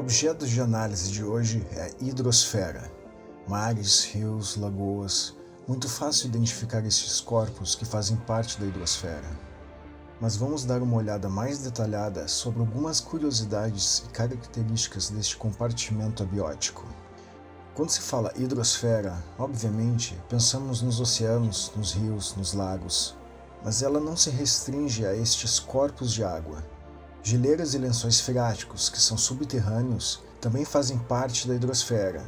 objeto de análise de hoje é a hidrosfera. Mares, rios, lagoas. Muito fácil identificar estes corpos que fazem parte da hidrosfera. Mas vamos dar uma olhada mais detalhada sobre algumas curiosidades e características deste compartimento abiótico. Quando se fala hidrosfera, obviamente pensamos nos oceanos, nos rios, nos lagos, mas ela não se restringe a estes corpos de água. Geleiras e lençóis freáticos, que são subterrâneos, também fazem parte da hidrosfera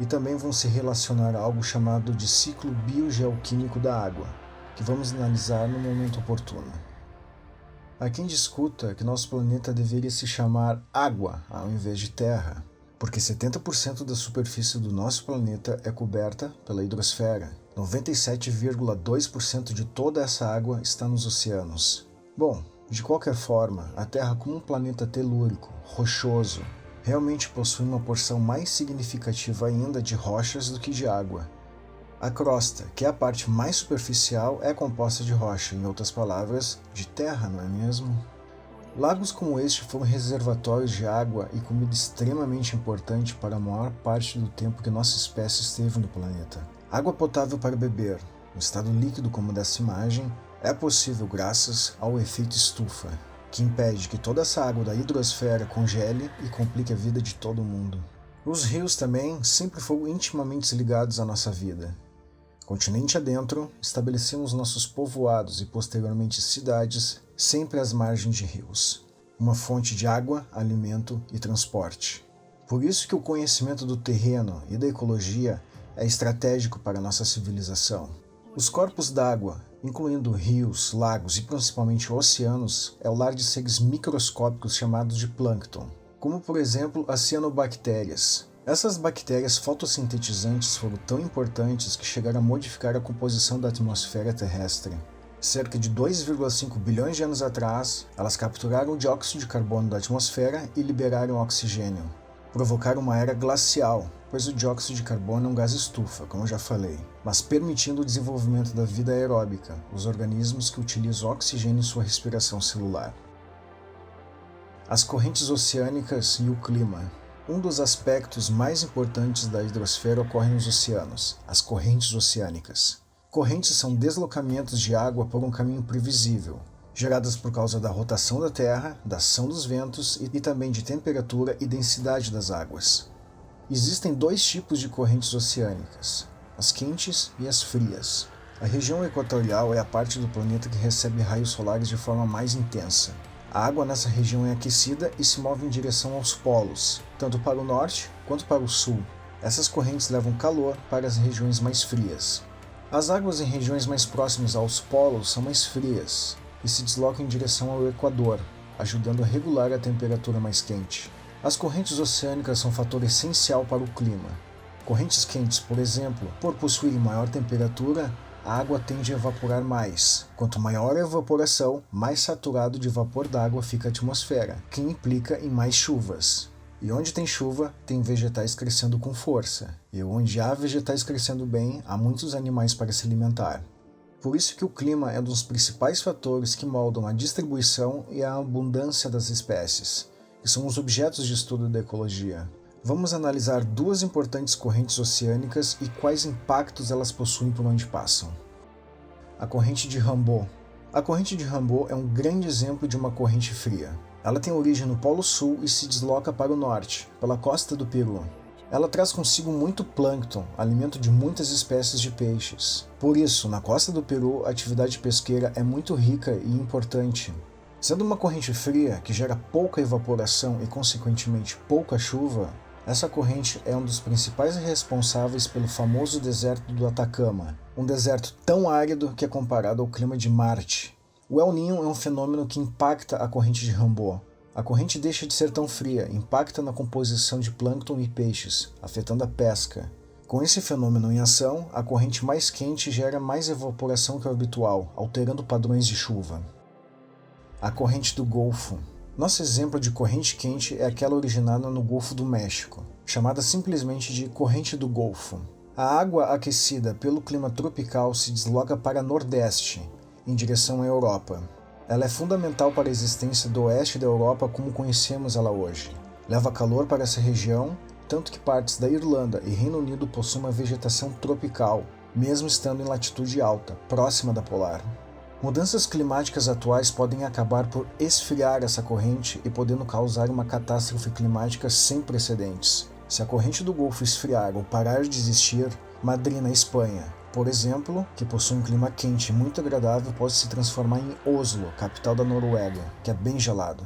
e também vão se relacionar a algo chamado de ciclo biogeoquímico da água, que vamos analisar no momento oportuno. Há quem discuta que nosso planeta deveria se chamar água ao invés de terra, porque 70% da superfície do nosso planeta é coberta pela hidrosfera. 97,2% de toda essa água está nos oceanos. Bom, de qualquer forma, a Terra, como um planeta telúrico, rochoso, realmente possui uma porção mais significativa ainda de rochas do que de água. A crosta, que é a parte mais superficial, é composta de rocha, em outras palavras, de terra, não é mesmo? Lagos como este foram reservatórios de água e comida extremamente importante para a maior parte do tempo que nossa espécie esteve no planeta. Água potável para beber, no estado líquido como dessa imagem, é possível graças ao efeito estufa, que impede que toda essa água da hidrosfera congele e complique a vida de todo mundo. Os rios também sempre foram intimamente ligados à nossa vida. Continente adentro, estabelecemos nossos povoados e posteriormente cidades sempre às margens de rios, uma fonte de água, alimento e transporte. Por isso que o conhecimento do terreno e da ecologia é estratégico para a nossa civilização. Os corpos d'água, incluindo rios, lagos e principalmente oceanos, é o lar de seres microscópicos chamados de plâncton, como por exemplo as cianobactérias. Essas bactérias fotossintetizantes foram tão importantes que chegaram a modificar a composição da atmosfera terrestre. Cerca de 2,5 bilhões de anos atrás, elas capturaram o dióxido de carbono da atmosfera e liberaram oxigênio. Provocaram uma era glacial, pois o dióxido de carbono é um gás estufa, como eu já falei, mas permitindo o desenvolvimento da vida aeróbica, os organismos que utilizam oxigênio em sua respiração celular. As correntes oceânicas e o clima. Um dos aspectos mais importantes da hidrosfera ocorre nos oceanos, as correntes oceânicas. Correntes são deslocamentos de água por um caminho previsível, geradas por causa da rotação da Terra, da ação dos ventos e também de temperatura e densidade das águas. Existem dois tipos de correntes oceânicas, as quentes e as frias. A região equatorial é a parte do planeta que recebe raios solares de forma mais intensa. A água nessa região é aquecida e se move em direção aos polos, tanto para o norte quanto para o sul. Essas correntes levam calor para as regiões mais frias. As águas em regiões mais próximas aos polos são mais frias e se deslocam em direção ao Equador, ajudando a regular a temperatura mais quente. As correntes oceânicas são um fator essencial para o clima. Correntes quentes, por exemplo, por possuírem maior temperatura, a água tende a evaporar mais. Quanto maior a evaporação, mais saturado de vapor d'água fica a atmosfera, que implica em mais chuvas. E onde tem chuva, tem vegetais crescendo com força. E onde há vegetais crescendo bem, há muitos animais para se alimentar. Por isso que o clima é um dos principais fatores que moldam a distribuição e a abundância das espécies, que são os objetos de estudo da ecologia. Vamos analisar duas importantes correntes oceânicas e quais impactos elas possuem por onde passam. A corrente de Rambaud. A corrente de Rambaud é um grande exemplo de uma corrente fria. Ela tem origem no Polo Sul e se desloca para o norte, pela costa do Peru. Ela traz consigo muito plâncton, alimento de muitas espécies de peixes. Por isso, na costa do Peru, a atividade pesqueira é muito rica e importante. Sendo uma corrente fria, que gera pouca evaporação e, consequentemente, pouca chuva, essa corrente é um dos principais responsáveis pelo famoso deserto do Atacama, um deserto tão árido que é comparado ao clima de Marte. O El Niño é um fenômeno que impacta a corrente de Rambaud. A corrente deixa de ser tão fria, impacta na composição de plâncton e peixes, afetando a pesca. Com esse fenômeno em ação, a corrente mais quente gera mais evaporação que o habitual, alterando padrões de chuva. A corrente do Golfo. Nosso exemplo de corrente quente é aquela originada no Golfo do México, chamada simplesmente de corrente do Golfo. A água aquecida pelo clima tropical se desloca para nordeste, em direção à Europa. Ela é fundamental para a existência do oeste da Europa como conhecemos ela hoje. Leva calor para essa região, tanto que partes da Irlanda e Reino Unido possuem uma vegetação tropical, mesmo estando em latitude alta, próxima da polar. Mudanças climáticas atuais podem acabar por esfriar essa corrente e podendo causar uma catástrofe climática sem precedentes. Se a corrente do Golfo esfriar ou parar de existir, Madrid, na Espanha, por exemplo, que possui um clima quente e muito agradável, pode se transformar em Oslo, capital da Noruega, que é bem gelado.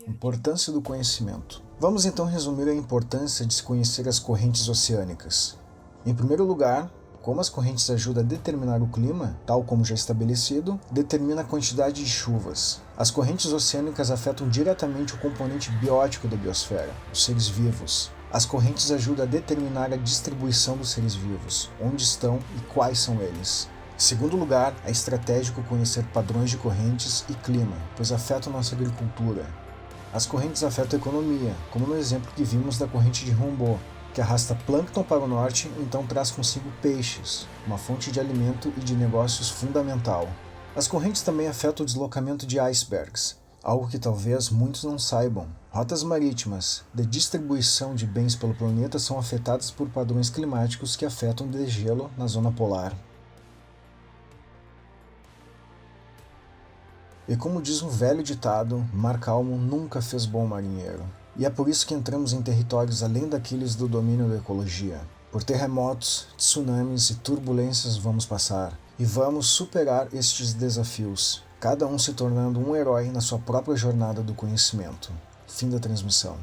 Importância do conhecimento. Vamos então resumir a importância de se conhecer as correntes oceânicas. Em primeiro lugar, como as correntes ajudam a determinar o clima, tal como já estabelecido, determina a quantidade de chuvas. As correntes oceânicas afetam diretamente o componente biótico da biosfera, os seres vivos. As correntes ajudam a determinar a distribuição dos seres vivos, onde estão e quais são eles. Em segundo lugar, é estratégico conhecer padrões de correntes e clima, pois afetam nossa agricultura. As correntes afetam a economia, como no exemplo que vimos da corrente de Humboldt, que arrasta plâncton para o norte e então traz consigo peixes, uma fonte de alimento e de negócios fundamental. As correntes também afetam o deslocamento de icebergs, algo que talvez muitos não saibam. Rotas marítimas de distribuição de bens pelo planeta são afetadas por padrões climáticos que afetam o degelo na zona polar. E como diz um velho ditado, mar calmo nunca fez bom marinheiro. E é por isso que entramos em territórios além daqueles do domínio da ecologia. Por terremotos, tsunamis e turbulências vamos passar. E vamos superar estes desafios, cada um se tornando um herói na sua própria jornada do conhecimento. Fim da transmissão.